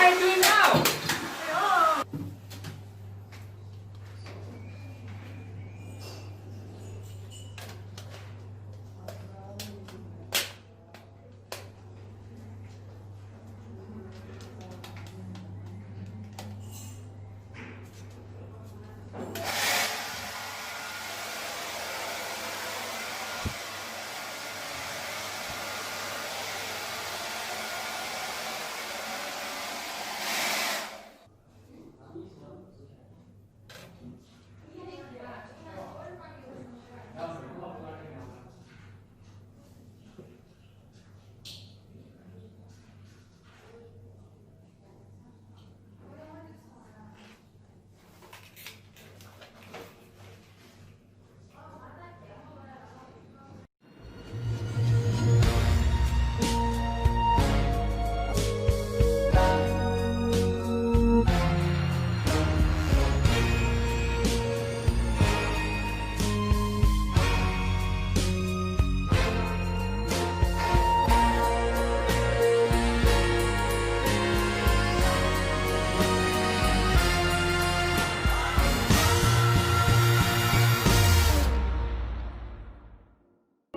are you doing now?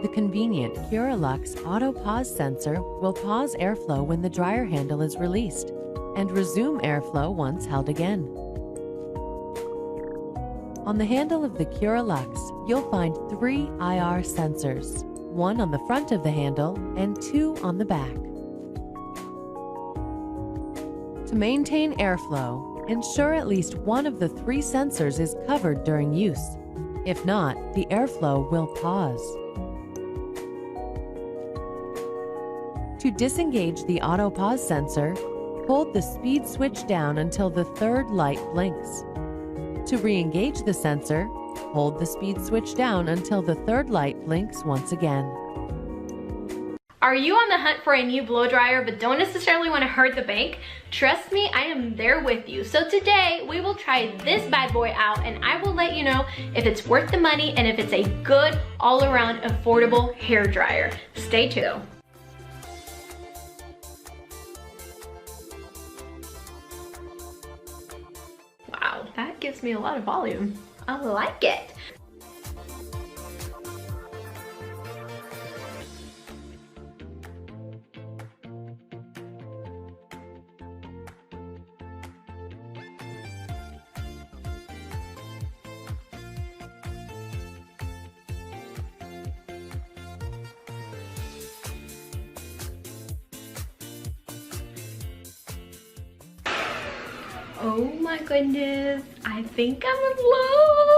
The convenient Curalux Auto Pause sensor will pause airflow when the dryer handle is released and resume airflow once held again. On the handle of the Curalux, you'll find 3 IR sensors, 1 on the front of the handle and 2 on the back. To maintain airflow, ensure at least one of the 3 sensors is covered during use. If not, the airflow will pause. To disengage the auto pause sensor, hold the speed switch down until the 3rd light blinks. To re-engage the sensor, hold the speed switch down until the 3rd light blinks once again. Are you on the hunt for a new blow dryer but don't necessarily want to hurt the bank? Trust me, I am there with you. So today we will try this bad boy out and I will let you know if it's worth the money and if it's a good all-around affordable hair dryer. Stay tuned. Wow, that gives me a lot of volume. I like it. Oh my goodness, I think I'm in love.